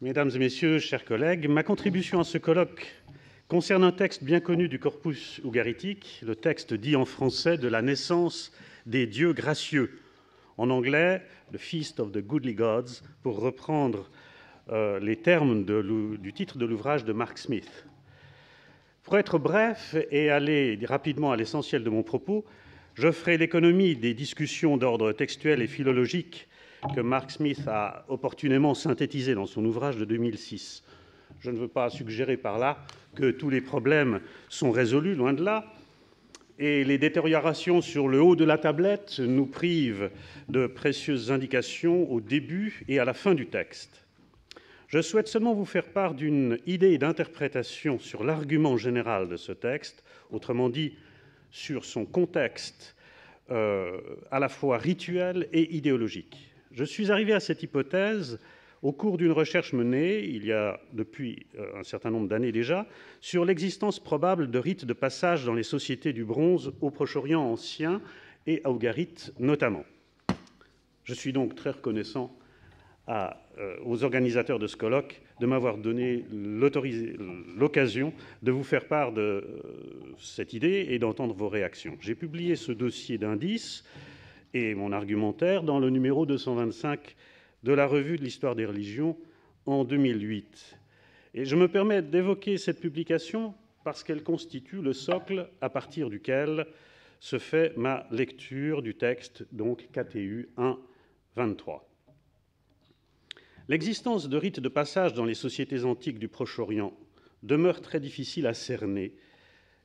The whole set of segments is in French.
Mesdames et messieurs, chers collègues, ma contribution à ce colloque concerne un texte bien connu du corpus ougaritique, le texte dit en français de la naissance des dieux gracieux, en anglais « The Feast of the Goodly Gods », pour reprendre les termes du titre de l'ouvrage de Mark Smith. Pour être bref et aller rapidement à l'essentiel de mon propos, je ferai l'économie des discussions d'ordre textuel et philologique que Mark Smith a opportunément synthétisées dans son ouvrage de 2006. Je ne veux pas suggérer par là que tous les problèmes sont résolus, loin de là, et les détériorations sur le haut de la tablette nous privent de précieuses indications au début et à la fin du texte. Je souhaite seulement vous faire part d'une idée d'interprétation sur l'argument général de ce texte, autrement dit, sur son contexte à la fois rituel et idéologique. Je suis arrivé à cette hypothèse au cours d'une recherche menée, il y a depuis un certain nombre d'années déjà, sur l'existence probable de rites de passage dans les sociétés du bronze au Proche-Orient ancien et à Ougarit notamment. Je suis donc très reconnaissant aux organisateurs de ce colloque de m'avoir donné l'occasion de vous faire part de cette idée et d'entendre vos réactions. J'ai publié ce dossier d'indices et mon argumentaire dans le numéro 225 de la Revue de l'Histoire des religions en 2008. Et je me permets d'évoquer cette publication parce qu'elle constitue le socle à partir duquel se fait ma lecture du texte, donc KTU 1.23. L'existence de rites de passage dans les sociétés antiques du Proche-Orient demeure très difficile à cerner,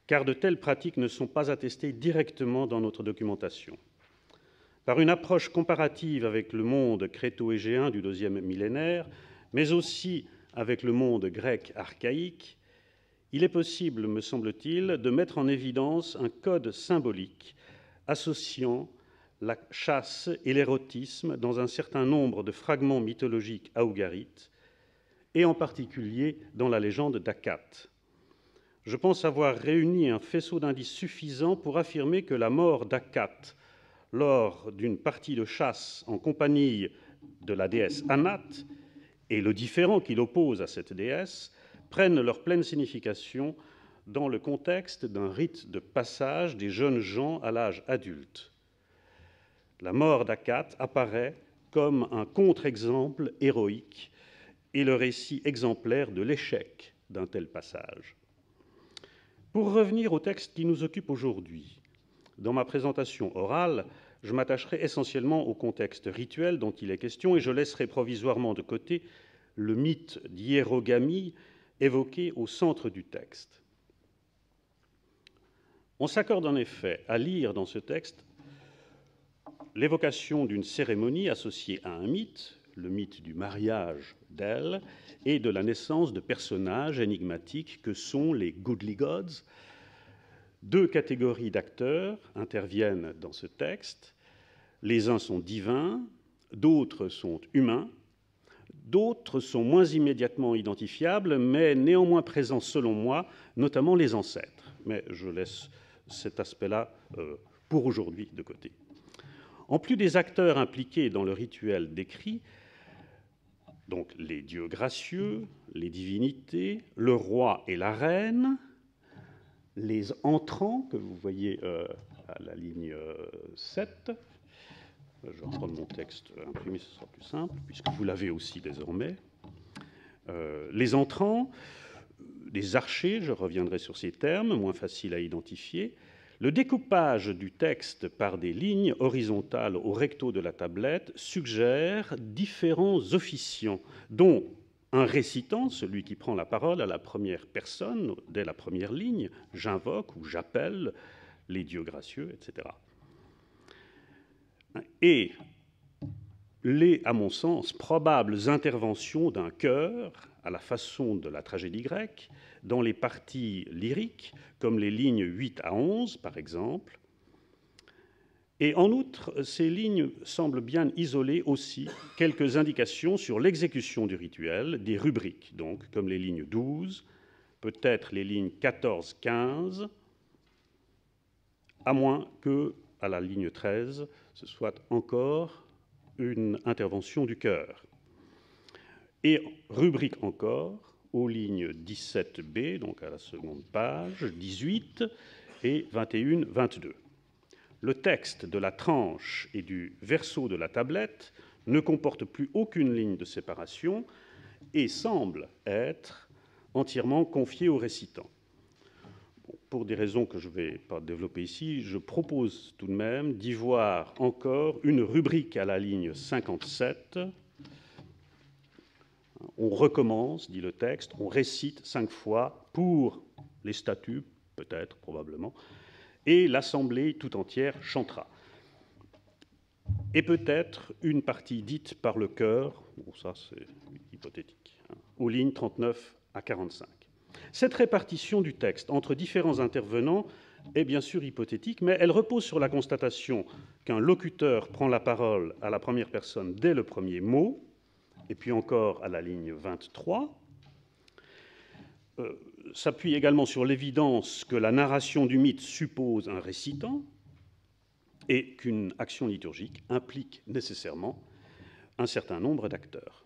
car de telles pratiques ne sont pas attestées directement dans notre documentation. Par une approche comparative avec le monde créto-égéen du deuxième millénaire, mais aussi avec le monde grec archaïque, il est possible, me semble-t-il, de mettre en évidence un code symbolique associant la chasse et l'érotisme dans un certain nombre de fragments mythologiques aougarit, et en particulier dans la légende d'Akat. Je pense avoir réuni un faisceau d'indices suffisants pour affirmer que la mort d'Akat lors d'une partie de chasse en compagnie de la déesse Anat et le différend qu'il oppose à cette déesse prennent leur pleine signification dans le contexte d'un rite de passage des jeunes gens à l'âge adulte. La mort d'Akat apparaît comme un contre-exemple héroïque et le récit exemplaire de l'échec d'un tel passage. Pour revenir au texte qui nous occupe aujourd'hui, dans ma présentation orale, je m'attacherai essentiellement au contexte rituel dont il est question et je laisserai provisoirement de côté le mythe d'hiérogamie évoqué au centre du texte. On s'accorde en effet à lire dans ce texte l'évocation d'une cérémonie associée à un mythe, le mythe du mariage d'El, et de la naissance de personnages énigmatiques que sont les Goodly Gods. Deux catégories d'acteurs interviennent dans ce texte. Les uns sont divins, d'autres sont humains, d'autres sont moins immédiatement identifiables, mais néanmoins présents selon moi, notamment les ancêtres. Mais je laisse cet aspect-là pour aujourd'hui de côté. En plus des acteurs impliqués dans le rituel décrit, donc les dieux gracieux, les divinités, le roi et la reine, les entrants que vous voyez à la ligne 7, je vais reprendre mon texte imprimé, ce sera plus simple, puisque vous l'avez aussi désormais, les entrants, les archers, je reviendrai sur ces termes, moins faciles à identifier. Le découpage du texte par des lignes horizontales au recto de la tablette suggère différents officiants, dont un récitant, celui qui prend la parole à la première personne, dès la première ligne, j'invoque ou j'appelle les dieux gracieux, etc. Et les, à mon sens, probables interventions d'un chœur, à la façon de la tragédie grecque, dans les parties lyriques, comme les lignes 8 à 11, par exemple. Et en outre, ces lignes semblent bien isoler aussi quelques indications sur l'exécution du rituel, des rubriques, donc, comme les lignes 12, peut-être les lignes 14-15, à moins que, à la ligne 13, ce soit encore une intervention du chœur. Et rubrique encore, aux lignes 17B, donc à la seconde page, 18 et 21, 22. Le texte de la tranche et du verso de la tablette ne comporte plus aucune ligne de séparation et semble être entièrement confié au récitant. Bon, pour des raisons que je ne vais pas développer ici, je propose tout de même d'y voir encore une rubrique à la ligne 57. On recommence, dit le texte, on récite 5 fois pour les statuts, peut-être, probablement, et l'assemblée tout entière chantera. Et peut-être une partie dite par le chœur, bon ça c'est hypothétique, aux lignes 39 à 45. Cette répartition du texte entre différents intervenants est bien sûr hypothétique, mais elle repose sur la constatation qu'un locuteur prend la parole à la première personne dès le premier mot, et puis encore à la ligne 23, s'appuie également sur l'évidence que la narration du mythe suppose un récitant et qu'une action liturgique implique nécessairement un certain nombre d'acteurs.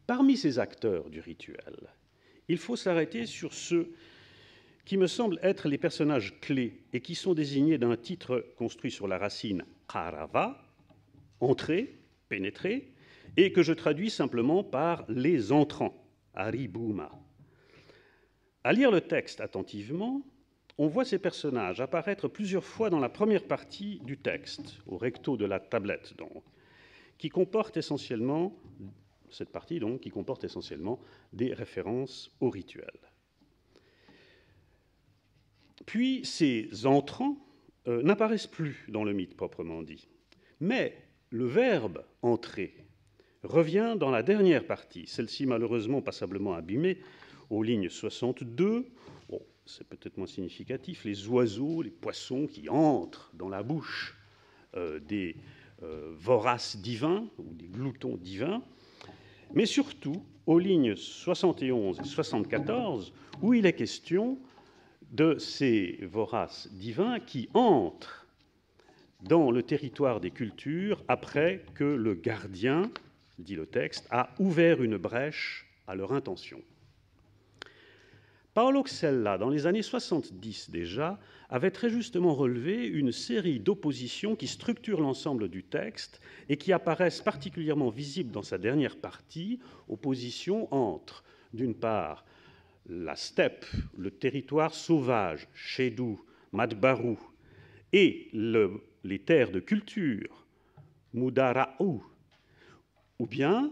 Parmi ces acteurs du rituel, il faut s'arrêter sur ceux qui me semblent être les personnages clés et qui sont désignés d'un titre construit sur la racine qarava, entrer, pénétrer, et que je traduis simplement par les entrants, aribuma. À lire le texte attentivement, on voit ces personnages apparaître plusieurs fois dans la première partie du texte, au recto de la tablette donc, qui comporte essentiellement, cette partie donc, qui comporte essentiellement des références au rituel. Puis ces entrants n'apparaissent plus dans le mythe proprement dit, mais le verbe entrer revient dans la dernière partie, celle-ci malheureusement passablement abîmée, aux lignes 62, bon, c'est peut-être moins significatif, les oiseaux, les poissons qui entrent dans la bouche des voraces divins, ou des gloutons divins, mais surtout aux lignes 71 et 74, où il est question de ces voraces divins qui entrent dans le territoire des cultures après que le gardien, dit le texte, a ouvert une brèche à leur intention. Paolo Xella, dans les années 70 déjà, avait très justement relevé une série d'oppositions qui structurent l'ensemble du texte et qui apparaissent particulièrement visibles dans sa dernière partie, opposition entre, d'une part, la steppe, le territoire sauvage, Shedou, Madbarou, et les terres de culture, Mudara'u, ou bien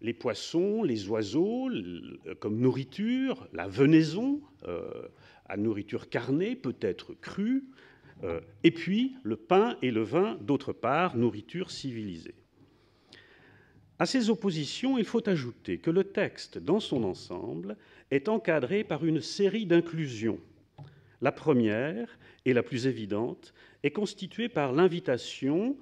les poissons, les oiseaux, comme nourriture, la venaison, à nourriture carnée, peut-être crue, et puis le pain et le vin, d'autre part, nourriture civilisée. À ces oppositions, il faut ajouter que le texte, dans son ensemble, est encadré par une série d'inclusions. La première, et la plus évidente, est constituée par l'invitation,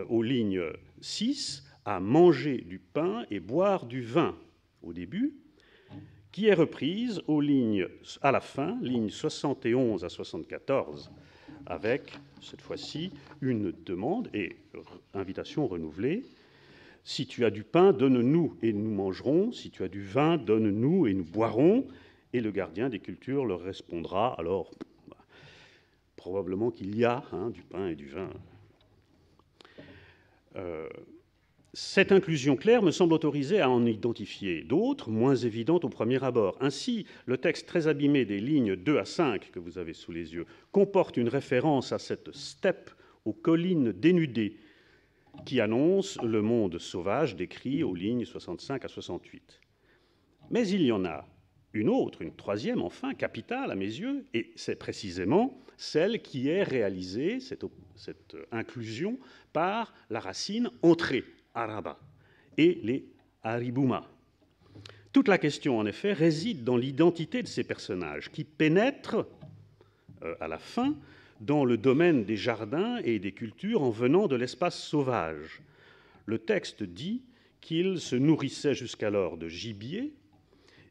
aux lignes 6, à manger du pain et boire du vin au début, qui est reprise aux lignes, à la fin, lignes 71 à 74, avec, cette fois-ci, une demande et invitation renouvelée. Si tu as du pain, donne-nous et nous mangerons. Si tu as du vin, donne-nous et nous boirons. Et le gardien des cultures leur répondra, alors, probablement qu'il y a du pain et du vin. Cette inclusion claire me semble autorisée à en identifier d'autres, moins évidentes au premier abord. Ainsi, le texte très abîmé des lignes 2 à 5 que vous avez sous les yeux comporte une référence à cette steppe aux collines dénudées qui annonce le monde sauvage décrit aux lignes 65 à 68. Mais il y en a une autre, une troisième, enfin, capitale à mes yeux, et c'est précisément celle qui est réalisée, cette inclusion, par la racine entrée, araba, et les aribuma. Toute la question, en effet, réside dans l'identité de ces personnages qui pénètrent, à la fin, dans le domaine des jardins et des cultures en venant de l'espace sauvage. Le texte dit qu'ils se nourrissaient jusqu'alors de gibier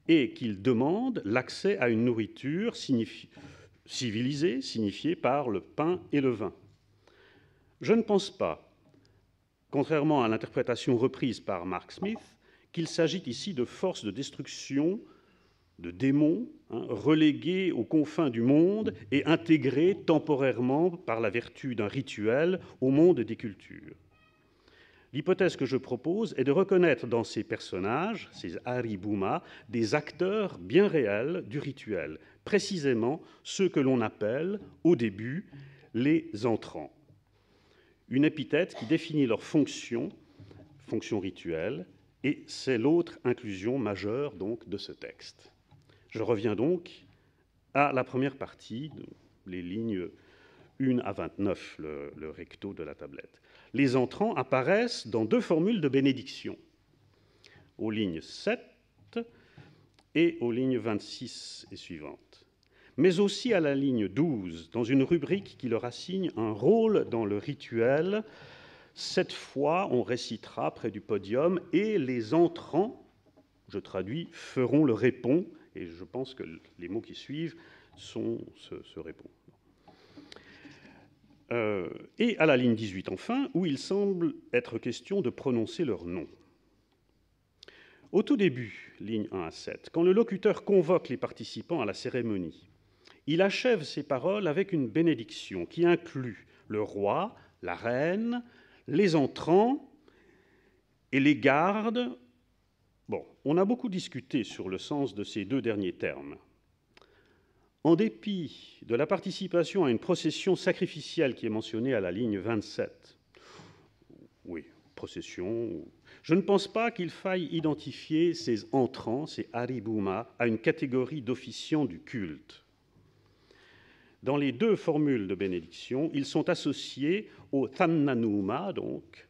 et qu'ils demandent l'accès à une nourriture civilisée, signifiée par le pain et le vin. Je ne pense pas, contrairement à l'interprétation reprise par Mark Smith, qu'il s'agit ici de forces de destruction, de démons, relégués aux confins du monde et intégrés temporairement par la vertu d'un rituel au monde des cultures. L'hypothèse que je propose est de reconnaître dans ces personnages, ces Haribuma, des acteurs bien réels du rituel, précisément ceux que l'on appelle, au début, les entrants. Une épithète qui définit leur fonction rituelle, et c'est l'autre inclusion majeure donc de ce texte. Je reviens donc à la première partie, les lignes 1 à 29, le recto de la tablette. Les entrants apparaissent dans deux formules de bénédiction, aux lignes 7 et aux lignes 26 et suivantes, mais aussi à la ligne 12, dans une rubrique qui leur assigne un rôle dans le rituel. Cette fois, on récitera près du podium, et les entrants, je traduis, feront le répond, et je pense que les mots qui suivent sont ce répond. Et à la ligne 18, enfin, où il semble être question de prononcer leur nom. Au tout début, ligne 1 à 7, quand le locuteur convoque les participants à la cérémonie, il achève ses paroles avec une bénédiction qui inclut le roi, la reine, les entrants et les gardes. Bon, on a beaucoup discuté sur le sens de ces deux derniers termes. En dépit de la participation à une procession sacrificielle qui est mentionnée à la ligne 27, oui, procession, je ne pense pas qu'il faille identifier ces entrants, ces Haribuma, à une catégorie d'officiants du culte. Dans les deux formules de bénédiction, ils sont associés au Tannanuma, donc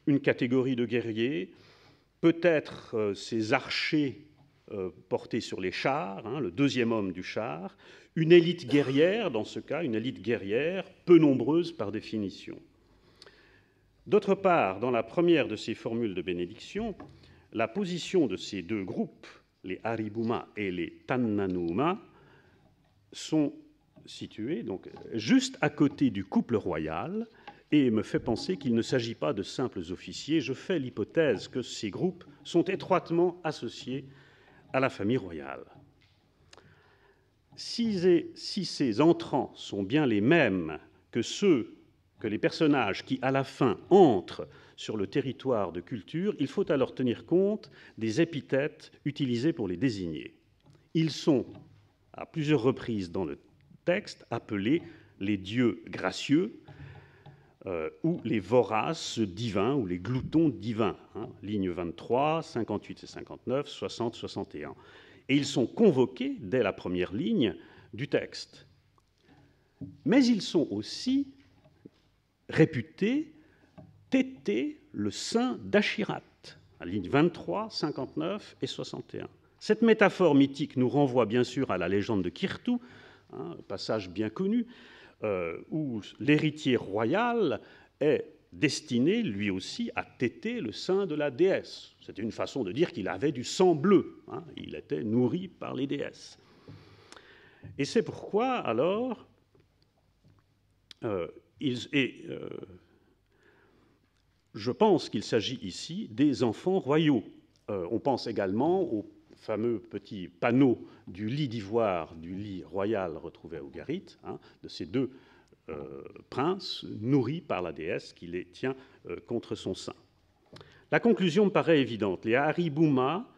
une catégorie de guerriers, peut-être ces archers portés sur les chars, le deuxième homme du char, une élite guerrière, dans ce cas, une élite guerrière peu nombreuse par définition. D'autre part, dans la première de ces formules de bénédiction, la position de ces deux groupes, les Haribuma et les Tannanuma, sont situés donc juste à côté du couple royal et me fait penser qu'il ne s'agit pas de simples officiers. Je fais l'hypothèse que ces groupes sont étroitement associés à la famille royale. Si ces entrants sont bien les mêmes que les personnages qui, à la fin, entrent sur le territoire de culture, il faut alors tenir compte des épithètes utilisées pour les désigner. Ils sont, à plusieurs reprises dans le texte, appelés les dieux gracieux ou les voraces divins ou les gloutons divins, lignes 23, 58 et 59, 60, 61. Et ils sont convoqués dès la première ligne du texte. Mais ils sont aussi réputés téter le sein d'Ashirat, à ligne 23, 59 et 61. Cette métaphore mythique nous renvoie bien sûr à la légende de Kirtu, passage bien connu, où l'héritier royal est destiné, lui aussi, à téter le sein de la déesse. C'était une façon de dire qu'il avait du sang bleu, il était nourri par les déesses. Et c'est pourquoi, alors, je pense qu'il s'agit ici des enfants royaux. On pense également aux fameux petits panneaux du lit d'ivoire, du lit royal retrouvé à Ougarit, de ces deux princes nourris par la déesse qui les tient contre son sein. La conclusion me paraît évidente. Les Haribuma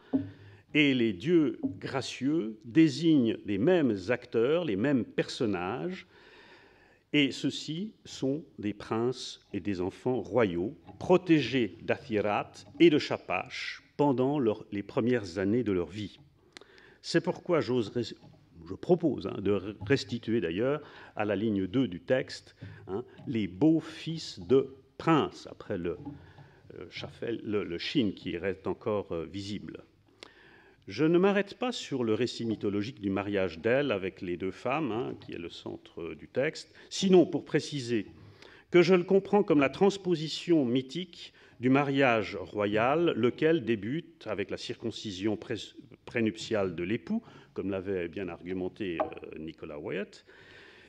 et les dieux gracieux désignent les mêmes acteurs, les mêmes personnages, et ceux-ci sont des princes et des enfants royaux, protégés d'Athirat et de Shaphash pendant les premières années de leur vie. C'est pourquoi je propose de restituer d'ailleurs à la ligne 2 du texte les beaux fils de princes, après le shin qui reste encore visible. Je ne m'arrête pas sur le récit mythologique du mariage d'Èle avec les deux femmes, qui est le centre du texte, sinon pour préciser que je le comprends comme la transposition mythique du mariage royal, lequel débute avec la circoncision prénuptiale de l'époux, comme l'avait bien argumenté Nicolas Wyatt,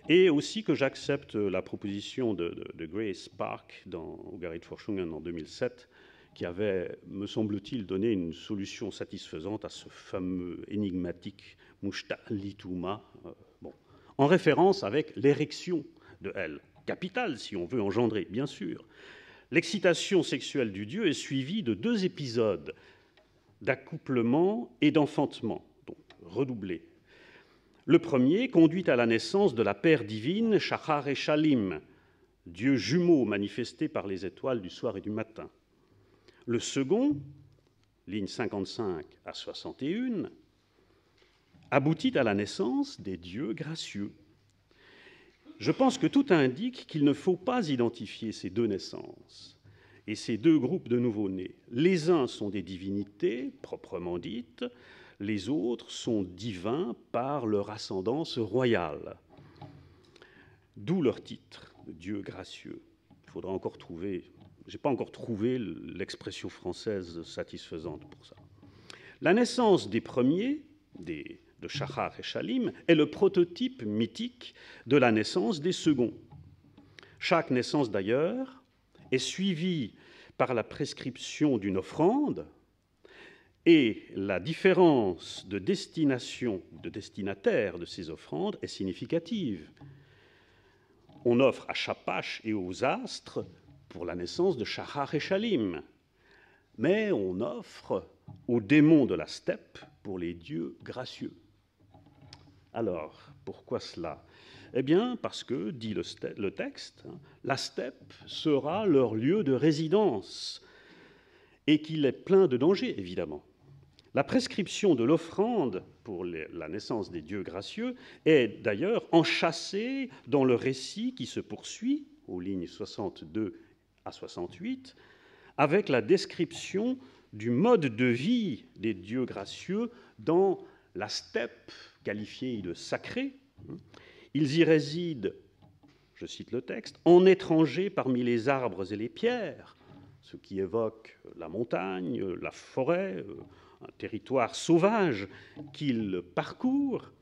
et aussi que j'accepte la proposition de Grace Park dans Ugarit Forschungen en 2007, qui avait, me semble-t-il, donné une solution satisfaisante à ce fameux énigmatique Mushta'litouma, bon, en référence avec l'érection de elle, capitale si on veut engendrer, bien sûr. L'excitation sexuelle du dieu est suivie de 2 épisodes d'accouplement et d'enfantement, donc redoublés. Le premier conduit à la naissance de la paire divine Shachar et Shalim, dieu jumeau manifesté par les étoiles du soir et du matin. Le second, ligne 55 à 61, aboutit à la naissance des dieux gracieux. Je pense que tout indique qu'il ne faut pas identifier ces 2 naissances et ces 2 groupes de nouveau-nés. Les uns sont des divinités, proprement dites, les autres sont divins par leur ascendance royale. D'où leur titre, Dieu gracieux. Il faudra encore trouver, je n'ai pas encore trouvé l'expression française satisfaisante pour ça. La naissance des premiers, de Shachar et Shalim, est le prototype mythique de la naissance des seconds. Chaque naissance, d'ailleurs, est suivie par la prescription d'une offrande, et la différence de destination, de destinataire de ces offrandes est significative. On offre à Shapach et aux astres pour la naissance de Shachar et Shalim, mais on offre aux démons de la steppe pour les dieux gracieux. Alors, pourquoi cela? Eh bien, parce que, dit le texte, la steppe sera leur lieu de résidence et qu'il est plein de dangers, évidemment. La prescription de l'offrande pour la naissance des dieux gracieux est d'ailleurs enchâssée dans le récit qui se poursuit, aux lignes 62 à 68, avec la description du mode de vie des dieux gracieux dans la steppe qualifiée de sacrée. Ils y résident, je cite le texte, en étrangers parmi les arbres et les pierres, ce qui évoque la montagne, la forêt, un territoire sauvage qu'ils parcourent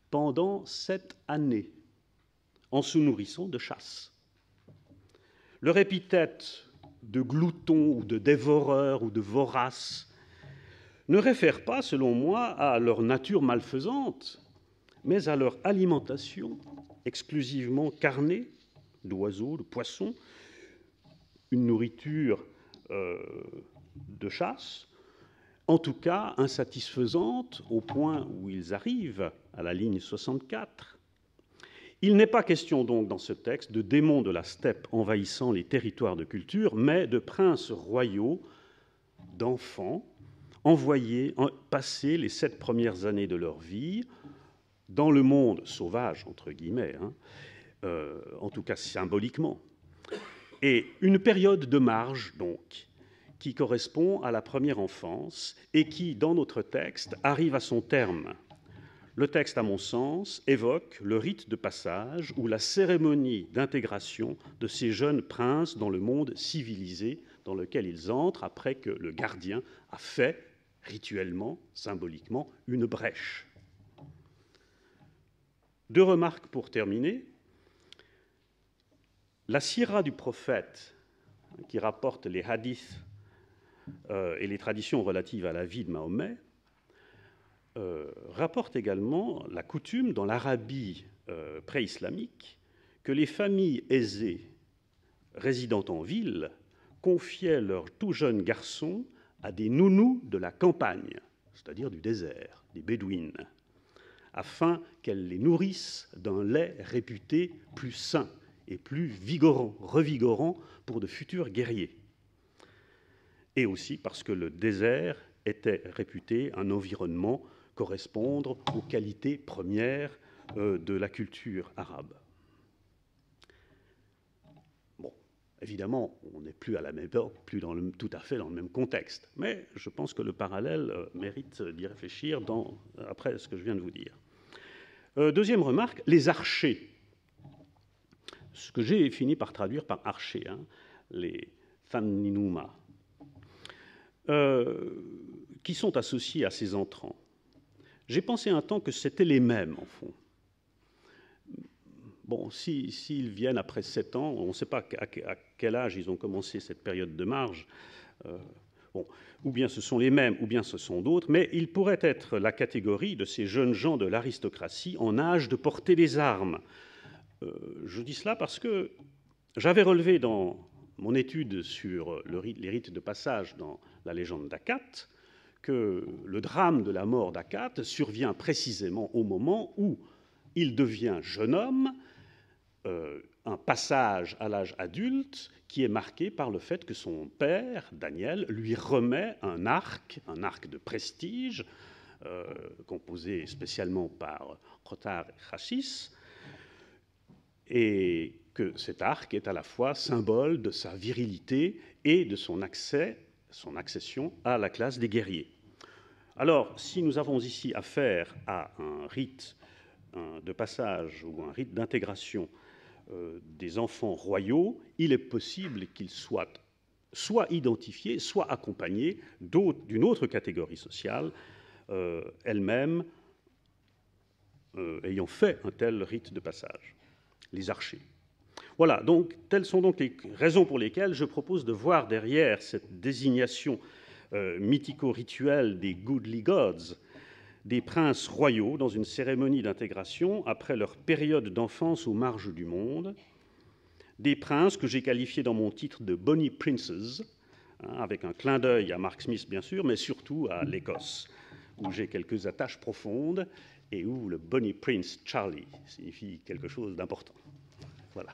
pendant 7 années en se nourrissant de chasse. Leur épithète de glouton ou de dévoreur ou de vorace ne réfère pas, selon moi, à leur nature malfaisante, mais à leur alimentation exclusivement carnée, d'oiseaux, de poissons, une nourriture de chasse, en tout cas insatisfaisante au point où ils arrivent à la ligne 64. Il n'est pas question donc dans ce texte de démons de la steppe envahissant les territoires de culture, mais de princes royaux, d'enfants, envoyés passer les 7 premières années de leur vie dans le monde sauvage, entre guillemets, en tout cas symboliquement, et une période de marge, donc, qui correspond à la première enfance et qui, dans notre texte, arrive à son terme. Le texte, à mon sens, évoque le rite de passage ou la cérémonie d'intégration de ces jeunes princes dans le monde civilisé dans lequel ils entrent après que le gardien a fait, rituellement, symboliquement, une brèche. 2 remarques pour terminer. La sira du prophète, qui rapporte les hadiths et les traditions relatives à la vie de Mahomet, rapporte également la coutume dans l'Arabie pré-islamique que les familles aisées résidant en ville confiaient leurs tout jeunes garçons à des nounous de la campagne, c'est-à-dire du désert, des bédouines, afin qu'elles les nourrissent d'un lait réputé plus sain et plus vigorant, revigorant pour de futurs guerriers. Et aussi parce que le désert était réputé un environnement correspondre aux qualités premières de la culture arabe. Bon, évidemment, on n'est plus à la même époque, plus tout à fait dans le même contexte, mais je pense que le parallèle mérite d'y réfléchir après ce que je viens de vous dire. Deuxième remarque, les archers. Ce que j'ai fini par traduire par archers, les fanninuma, qui sont associés à ces entrants. J'ai pensé un temps que c'était les mêmes, en fond. Bon, s'ils viennent après 7 ans, on ne sait pas à quel âge ils ont commencé cette période de marge, Bon, ou bien ce sont les mêmes, ou bien ce sont d'autres, mais il pourrait être la catégorie de ces jeunes gens de l'aristocratie en âge de porter les armes. Je dis cela parce que j'avais relevé dans mon étude sur les rites de passage dans la légende d'Akate que le drame de la mort d'Akate survient précisément au moment où il devient jeune homme, un passage à l'âge adulte qui est marqué par le fait que son père, Daniel, lui remet un arc de prestige, composé spécialement par Rothar et Chassis, et que cet arc est à la fois symbole de sa virilité et de son accession à la classe des guerriers. Alors, si nous avons ici affaire à un rite de passage ou un rite d'intégration des enfants royaux, il est possible qu'ils soient soit identifiés, soit accompagnés d'une autre catégorie sociale, elle-même ayant fait un tel rite de passage, les archers. Voilà, donc, telles sont donc les raisons pour lesquelles je propose de voir derrière cette désignation mythico-rituelle des goodly gods, des princes royaux dans une cérémonie d'intégration après leur période d'enfance aux marges du monde, des princes que j'ai qualifiés dans mon titre de Bonnie Princes, avec un clin d'œil à Mark Smith bien sûr, mais surtout à l'Écosse, où j'ai quelques attaches profondes et où le Bonnie Prince Charlie signifie quelque chose d'important. Voilà.